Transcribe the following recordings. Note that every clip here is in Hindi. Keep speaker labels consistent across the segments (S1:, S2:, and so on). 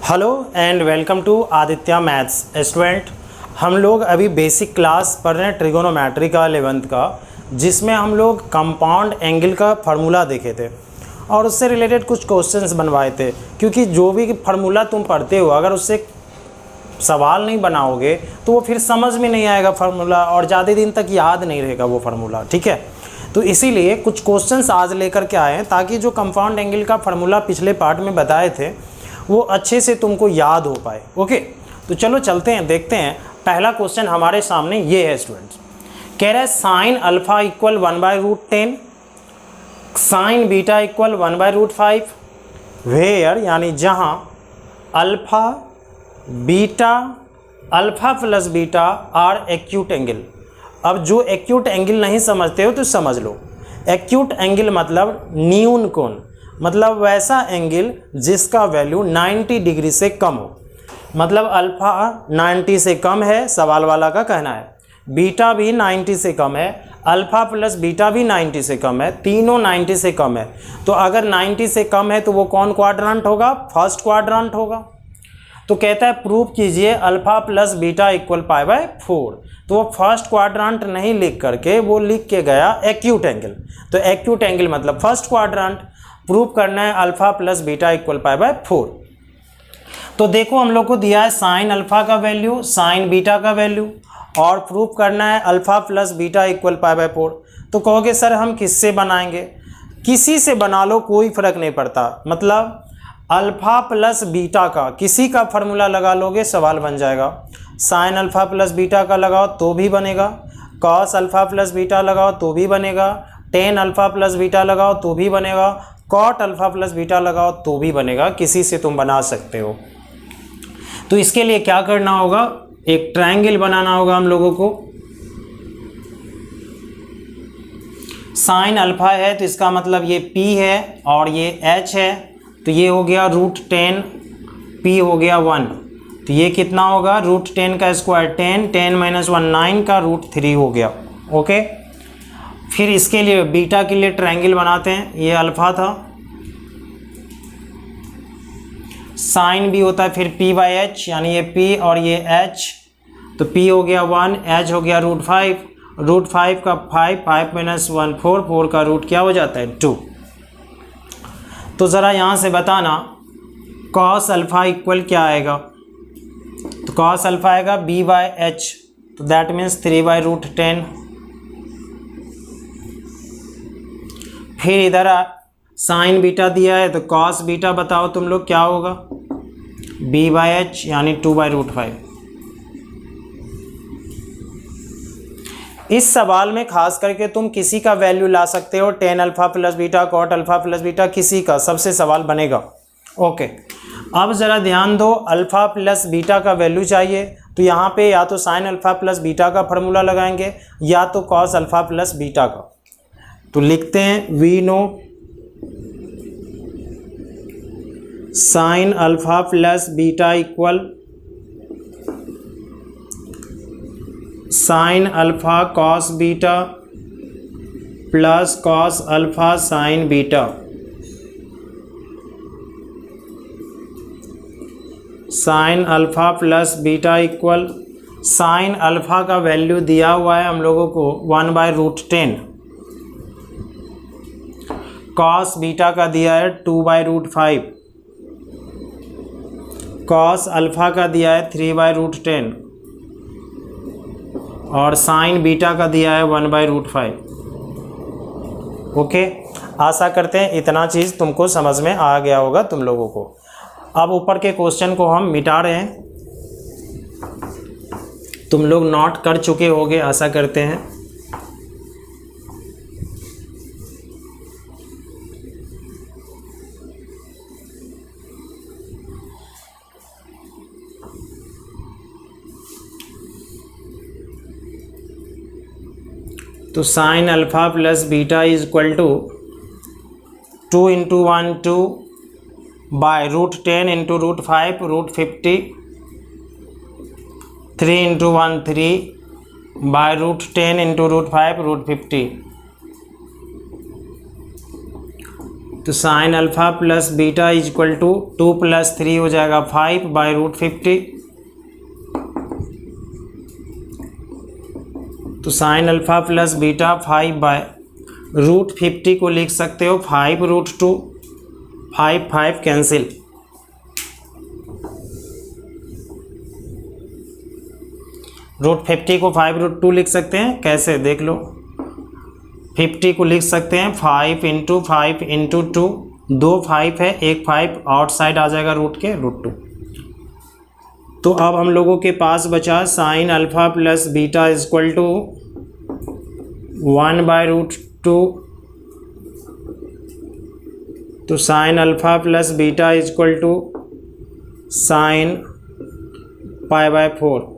S1: Hello and welcome to Aditya maths student. हम लोग अभी बेसिक क्लास पढ़ रहे हैं ट्रिगोनोमेट्री का 11th का, जिसमें हम लोग कंपाउंड एंगल का फार्मूला देखे थे और उससे रिलेटेड कुछ क्वेश्चंस बनवाए थे। क्योंकि जो भी फार्मूला तुम पढ़ते हो अगर उससे सवाल नहीं बनाओगे तो वो फिर समझ में नहीं आएगा फार्मूला, और ज़्यादा दिन तक याद नहीं रहेगा वो फार्मूला। ठीक है, तो इसीलिए कुछ क्वेश्चंस आज लेकर के आए हैं ताकि जो कंपाउंड एंगल का फार्मूला पिछले पार्ट में बताए थे वो अच्छे से तुमको याद हो पाए। ओके, तो चलो चलते हैं, देखते हैं। पहला क्वेश्चन हमारे सामने ये है स्टूडेंट्स, कह रहा है sine alpha equal 1/√10, sine beta equal 1/√5 where, यानी जहां alpha plus beta are acute angle. अब जो एक्यूट एंगल नहीं समझते हो तो समझ लो। एक्यूट एंगल मतलब न्यून कोण, मतलब वैसा एंगल जिसका वैल्यू 90 डिग्री से कम हो। मतलब अल्फा 90 से कम है, सवाल वाला का कहना है, बीटा भी 90 से कम है, अल्फा प्लस बीटा भी 90 से कम है, तीनों 90 से कम है। तो अगर 90 से कम है तो वो कौन क्वाड्रेंट होगा? फर्स्ट क्वाड्रेंट होगा। तो कहता है प्रूव कीजिए अल्फा प्लस बीटा इक्वल π/4। तो वो फर्स्ट क्वाड्रेंट नहीं लिख करके वो लिख के गया एक्यूट एंगल। तो एक्यूट एंगल मतलब फर्स्ट क्वाड्रेंट। प्रूव करना है अल्फा प्लस बीटा इक्वल π/4। तो देखो हम लोग को दिया है साइन अल्फा का वैल्यू, साइन बीटा का वैल्यू, और प्रूव करना है अल्फा प्लस बीटा इक्वल π/4। तो कहोगे सर हम किससे बनाएंगे? किसी से बना लो, कोई फर्क नहीं पड़ता। मतलब अल्फा प्लस बीटा का किसी का फार्मूला लगा लोगे, सवाल बन जाएगा। साइन अल्फा प्लस बीटा का लगाओ तो भी बनेगा, कॉस अल्फा प्लस बीटा लगाओ तो भी बनेगा, टेन अल्फा प्लस बीटा लगाओ तो भी बनेगा, कॉट अल्फा प्लस बीटा लगाओ तो भी बनेगा। किसी से तुम बना सकते हो। तो इसके लिए क्या करना होगा? एक ट्रायंगल बनाना होगा हम लोगों को। साइन अल्फा है तो इसका मतलब ये P है और ये H है, तो ये हो गया √10, P हो गया 1। तो ये कितना होगा? √10 का स्क्वायर 10, 10 - 1 9 का √3 हो गया। ओके, फिर इसके लिए बीटा के लिए ट्रायंगल बनाते हैं। ये अल्फा था, साइन भी होता है फिर P/H, यानी ये P और ये H। तो P हो गया 1, H हो गया √5, √5 का 5, 5 - 1 4, 4 का रूट क्या हो जाता है? 2। तो ज़रा यहाँ से बताना कॉस अल्फ़ा इक्वल क्या आएगा? तो कॉस अल्फ़ा आएगा B/H, तो दैट मीन्स 3/√10। फिर इधर साइन बीटा दिया है तो कॉस बीटा बताओ तुम लोग क्या होगा? B/H यानी 2/√5। इस सवाल में खास करके तुम किसी का वैल्यू ला सकते हो, tan alpha plus beta, cot alpha plus beta, किसी का, सबसे सवाल बनेगा। ओके, अब ज़रा ध्यान दो, अल्फा प्लस बीटा का वैल्यू चाहिए तो यहाँ पे या तो साइन अल्फा प्लस बीटा का फार्मूला लगाएंगे या तो कॉस अल्फा प्लस बीटा का। तो लिखते हैं we know sine alpha plus beta equal sine alpha cos beta plus cos alpha sine beta. Sine alpha plus beta equal sine alpha का वैल्यू दिया हुआ है हम लोगों को 1/√10, कॉस बीटा का दिया है 2/√5, कॉस अल्फा का दिया है 3/√10 और साइन बीटा का दिया है 1/√5। ओके, आशा करते हैं इतना चीज़ तुमको समझ में आ गया होगा तुम लोगों को। अब ऊपर के क्वेश्चन को हम मिटा रहे हैं, तुम लोग नोट कर चुके होगे आशा करते हैं। तो sine alpha plus beta is equal to 2 × 1 2 by √10 × √5 √50, 3 × 1 3 by √10 × √5 √50। तो sine alpha plus beta is equal to 2 + 3 हो जाएगा 5/√50। तो साइन अल्फ़ा प्लस बीटा 5/√50 को लिख सकते हो 5√2। 5 कैंसिल, √50 को 5√2 लिख सकते हैं। कैसे देख लो, 50 को लिख सकते हैं 5 × 5 × 2। 2 5 है, एक 5 आउटसाइड आ जाएगा रूट के, √2। तो अब हम लोगों के पास बचा sine alpha plus beta is equal to 1/√2। तो sine alpha plus beta is equal to sine π/4।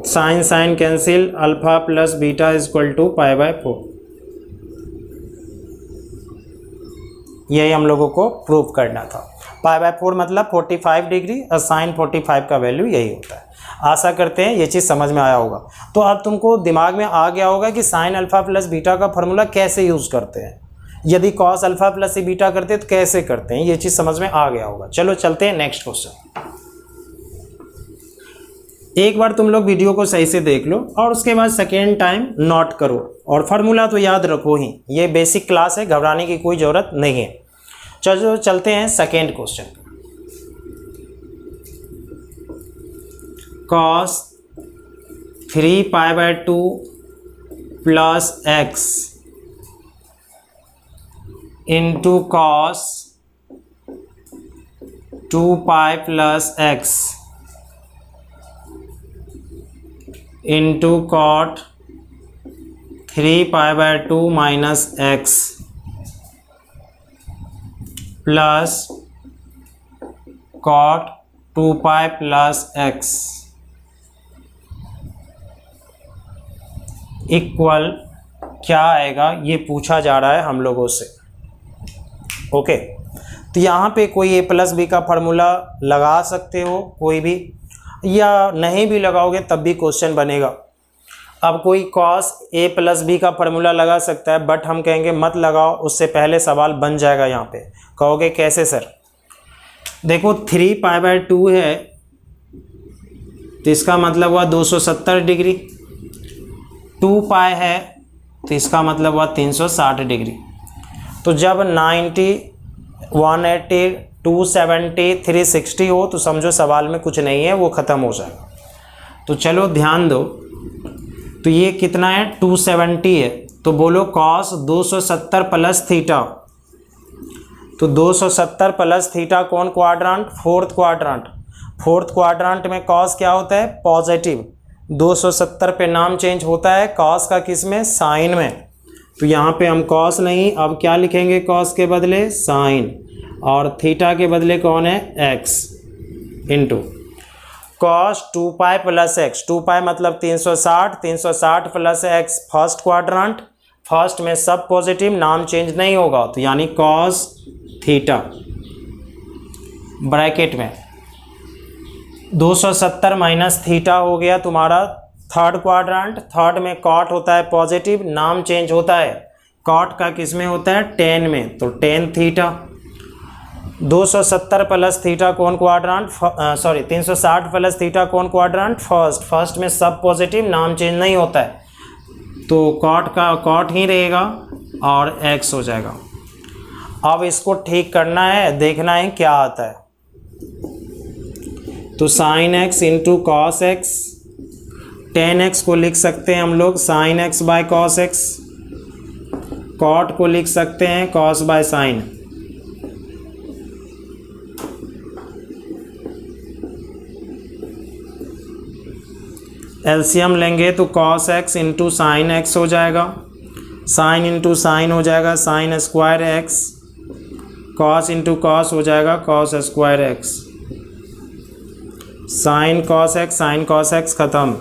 S1: Sine cancel, alpha plus beta is equal to π/4। यही हम लोगों को प्रूव करना था। π/4 मतलब 45 डिग्री और साइन 45 का वैल्यू यही होता है। आशा करते हैं ये चीज़ समझ में आया होगा। तो अब तुमको दिमाग में आ गया होगा कि साइन अल्फ़ा प्लस बीटा का फॉर्मूला कैसे यूज़ करते हैं, यदि कॉस अल्फ़ा प्लस बीटा करते हैं तो कैसे करते हैं, ये चीज़ समझ में आ गया होगा। चलो चलते हैं नेक्स्ट क्वेश्चन। एक बार तुम लोग वीडियो को सही से देख लो और उसके बाद सेकेंड टाइम नोट करो, और फार्मूला तो याद रखो ही। ये बेसिक क्लास है, घबराने की कोई ज़रूरत नहीं है। चलो चलते हैं second question. cos 3π/2 plus x into cos 2π plus x into cot 3π/2 minus x plus cot 2π plus x equal क्या आएगा, ये पूछा जा रहा है हम लोगों से। ओके, तो यहाँ पे कोई a प्लस बी का फॉर्मूला लगा सकते हो कोई भी, या नहीं भी लगाओगे तब भी क्वेश्चन बनेगा। अब कोई cos a प्लस बी का फॉर्मूला लगा सकता है, बट हम कहेंगे मत लगाओ, उससे पहले सवाल बन जाएगा। यहाँ पे कहोगे कैसे सर? देखो 3π/2 है तो इसका मतलब हुआ 270 डिग्री, 2π है तो इसका मतलब हुआ 360 डिग्री। तो जब 90, 180, 270, 360 हो तो समझो सवाल में कुछ नहीं है, वो ख़त्म हो जाएगा। तो चलो ध्यान दो, तो ये कितना है 270 है, तो बोलो cos 270 प्लस थीटा। तो 270 प्लस थीटा कौन quadrant? Fourth quadrant. Fourth quadrant में cos क्या होता है? पॉजिटिव। 270 पे नाम चेंज होता है cos का, किस में? साइन में। तो यहाँ पे हम cos नहीं, अब क्या लिखेंगे cos के बदले? साइन, और थीटा के बदले कौन है? x into cos 2π plus x। 2π मतलब 360, 360 plus x first quadrant, first में सब पॉजिटिव, नाम चेंज नहीं होगा, तो यानी cos थीटा ब्रैकेट में 270 माइनस थीटा हो गया तुम्हारा थर्ड क्वाड्रांट। थर्ड में कॉट होता है पॉजिटिव, नाम चेंज होता है कॉट का, किस में होता है? टेन में, तो टेन थीटा। 270 प्लस थीटा कौन क्वाड्रांट? 360 प्लस थीटा कौन क्वाड्रांट? फर्स्ट। फर्स्ट में सब पॉजिटिव, नाम चेंज नहीं होता है, तो कॉट का कॉट ही रहेगा और x हो जाएगा। अब इसको ठीक करना है, देखना है क्या आता है। तो sine x into cos x, 10x को लिख सकते हैं हम लोग sine x by cos x, cot को लिख सकते हैं कॉस बाय साइन। एलसीएम लेंगे तो cos x into sine x हो जाएगा, साइन इंटू साइन हो जाएगा sine square x, cos into cos हो जाएगा cos square x, sine cos x sine cos x ख़त्म,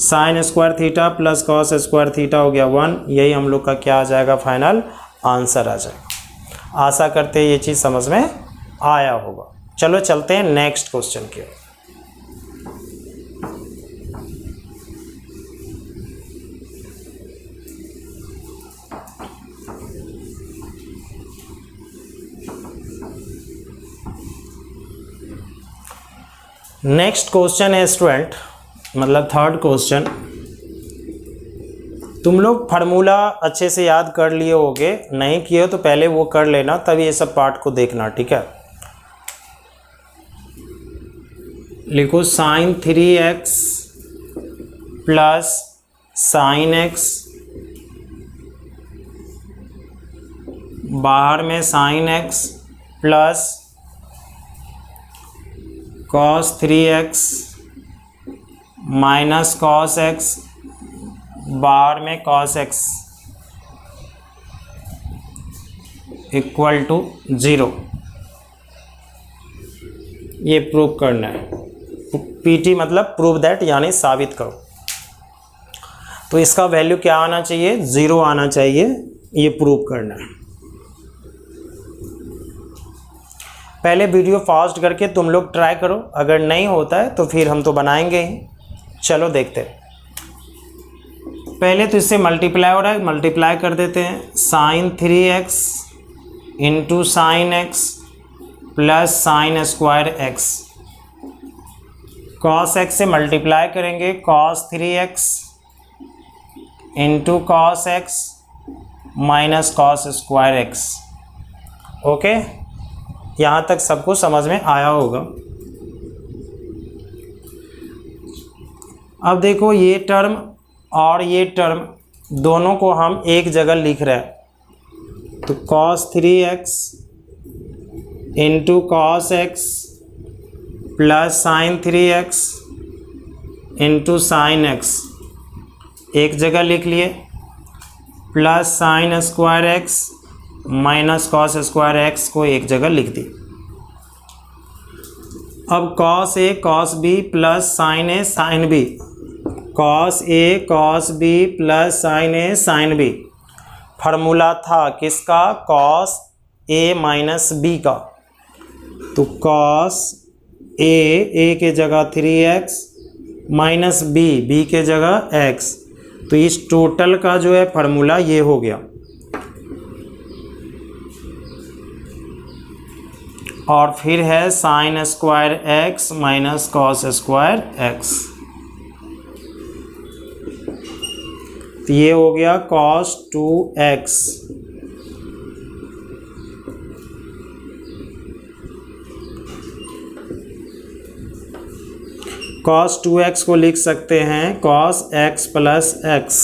S1: sine square theta plus cos square theta हो गया 1। यही हम लोग का क्या आ जाएगा? फाइनल आंसर आ जाएगा। आशा करते हैं ये चीज़ समझ में आया होगा। चलो चलते हैं नेक्स्ट क्वेश्चन की ओर। नेक्स्ट क्वेश्चन है स्टूडेंट, मतलब थर्ड क्वेश्चन। तुम लोग फार्मूला अच्छे से याद कर लिए होगे, नहीं किए हो तो पहले वो कर लेना, तब ये सब पार्ट को देखना, ठीक है। लिखो sign 3x plus sign x, बाहर में sine x plus cos 3x minus cos x, बाहर में cos x इक्वल टू 0। ये प्रूव करना है। पीटी मतलब प्रूव दैट, यानी साबित करो। तो इसका वैल्यू क्या आना चाहिए? 0 आना चाहिए, ये प्रूव करना है। पहले वीडियो फास्ट करके तुम लोग ट्राई करो, अगर नहीं होता है तो फिर हम तो बनाएंगे ही। चलो देखते हैं। पहले तो इससे मल्टीप्लाई हो रहा है, मल्टीप्लाई कर देते हैं। Sine 3x into sine x plus sine square x, cos x से मल्टीप्लाई करेंगे, cos 3x into cos x minus cos square x। Okay, यहाँ तक सबको समझ में आया होगा। अब देखो ये टर्म और ये टर्म दोनों को हम एक जगह लिख रहे हैं, तो cos 3x into cos x plus sign 3x into sine x एक जगह लिख लिए, plus sine square x minus cos square x को एक जगह लिख दी। अब cos a cos b plus sine a sine b, cos a cos b plus sine a sine b, formula था किसका? cos a माइनस b का। तो cos a के जगह 3x माइनस b के जगह x, तो इस टोटल का जो है फार्मूला ये हो गया। और फिर है sine square x minus cos square x, तो ये हो गया cos 2x। cos 2x को लिख सकते हैं cos x plus x।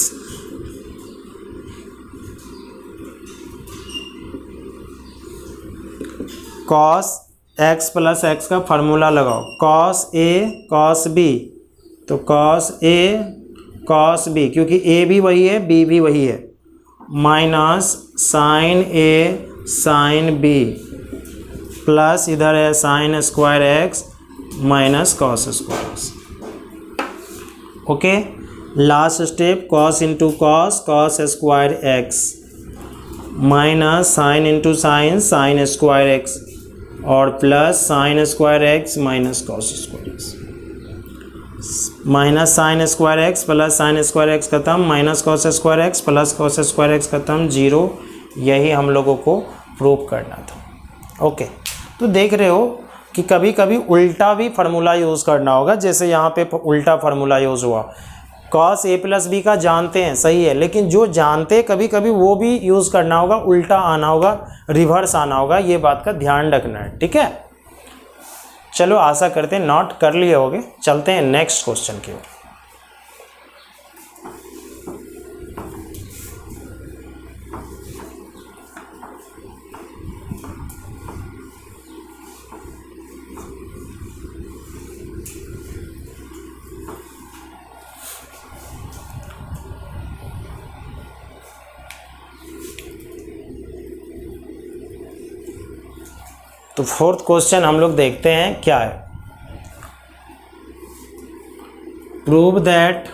S1: cos x plus x का फार्मूला लगाओ, cos a cos b, तो cos a cos b, क्योंकि a भी वही है b भी वही है, minus sine a sine b plus इधर है sine square x minus cos square x। Okay, last step cos into cos cos square x minus sine into sine साइन स्क्वायर x और plus sine square x minus cos square x, minus sine square x plus sine square x खत्म, minus cos square x plus cos square x खत्म, 0। यही हम लोगों को प्रूव करना था। ओके, तो देख रहे हो कि कभी कभी उल्टा भी फार्मूला यूज़ करना होगा, जैसे यहाँ पे उल्टा फार्मूला यूज़ हुआ। cos a प्लस बी का जानते हैं, सही है, लेकिन जो जानते कभी कभी वो भी यूज़ करना होगा, उल्टा आना होगा, रिवर्स आना होगा, ये बात का ध्यान रखना है, ठीक है। चलो आशा करते हैं नोट कर लिए होगे। चलते हैं नेक्स्ट क्वेश्चन की ओर। तो फोर्थ क्वेश्चन हम लोग देखते हैं क्या है। प्रूव दैट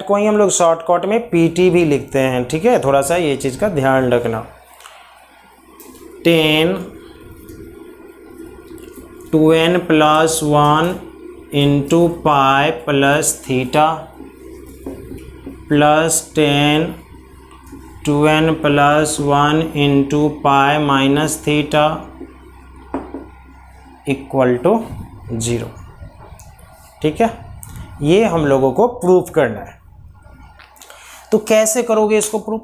S1: को ही हम लोग शॉर्टकट में पीटी भी लिखते हैं, ठीक है, थोड़ा सा ये चीज़ का ध्यान रखना। 10 2n plus 1 into pi plus theta plus 10 2n plus 1 into pi minus theta equal to 0। ठीक है, ये हम लोगों को प्रूफ करना है। तो कैसे करोगे इसको प्रूफ?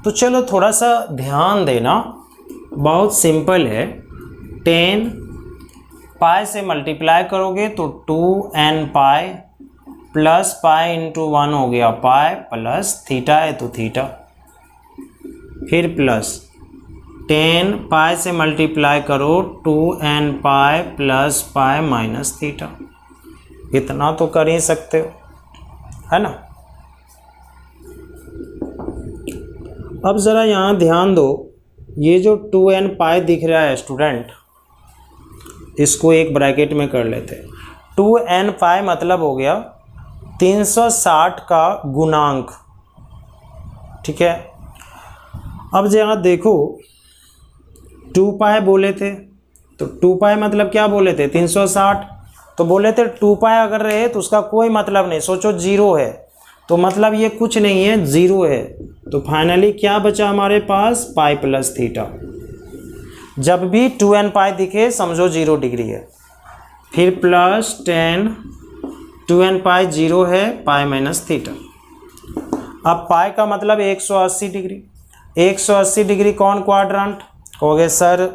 S1: तो चलो थोड़ा सा ध्यान देना, बहुत सिंपल है। 10 पाई से मल्टीप्लाई करोगे तो 2n pi plus pi into 1 हो गया पाई, प्लस थीटा है तो थीटा, फिर प्लस 10 पाई से मल्टीप्लाई करो 2n pi plus pi minus theta. इतना तो कर ही सकते हो, है ना। अब ज़रा यहाँ ध्यान दो, ये जो 2n पाई दिख रहा है स्टूडेंट, इसको एक ब्रैकेट में कर लेते हैं। 2n पाई मतलब हो गया 360 का गुणांक। ठीक है, अब जहाँ देखो 2 पाई बोले थे, तो 2 पाई मतलब क्या बोले थे? 360। तो बोले थे 2 पाई अगर रहे तो उसका कोई मतलब नहीं, सोचो 0 है तो मतलब ये कुछ नहीं है, 0 है। तो फाइनली क्या बचा हमारे पास? पाई प्लस थीटा। जब भी 2n पाई दिखे समझो 0 डिग्री है। फिर प्लस 10 2n पाई 0 है, पाई माइनस थीटा। अब पाई का मतलब 180 डिग्री। 180 डिग्री कौन क्वाड्रेंट? कहोगे सर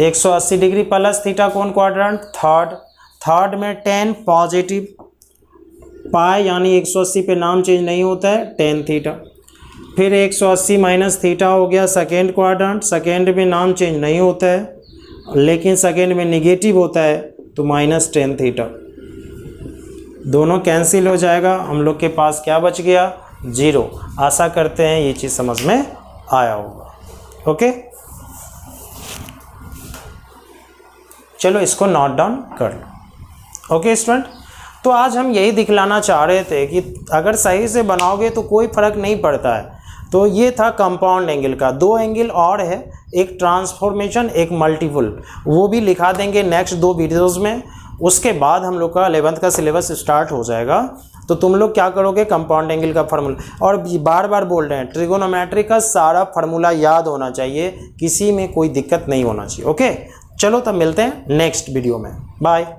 S1: 180 डिग्री प्लस थीटा कौन क्वाड्रेंट? थर्ड। थर्ड में 10 पॉजिटिव, पाई यानी 180 पे नाम चेंज नहीं होता है, tan थीटा। फिर 180 माइनस थीटा हो गया सेकेंड क्वाड्रेंट, सेकेंड में नाम चेंज नहीं होता है लेकिन सेकेंड में निगेटिव होता है तो माइनस tan थीटा। दोनों कैंसिल हो जाएगा, हम लोग के पास क्या बच गया? 0। आशा करते हैं ये चीज़ समझ में आया होगा। ओके, चलो इसको नोट डाउन कर लो। ओके स्टूडेंट, तो आज हम यही दिखलाना चाह रहे थे कि अगर सही से बनाओगे तो कोई फ़र्क नहीं पड़ता है। तो ये था कंपाउंड एंगल का। 2 एंगल और है, एक ट्रांसफॉर्मेशन, एक मल्टीपल, वो भी लिखा देंगे नेक्स्ट 2 वीडियोज़ में। उसके बाद हम लोग का 11th का सिलेबस स्टार्ट हो जाएगा। तो तुम लोग क्या करोगे? कंपाउंड एंगल का फार्मूला, और बार बार बोल रहे हैं ट्रिगोनोमेट्री का सारा फार्मूला याद होना चाहिए, किसी में कोई दिक्कत नहीं होना चाहिए। ओके, चलो तब मिलते हैं नेक्स्ट वीडियो में। बाय।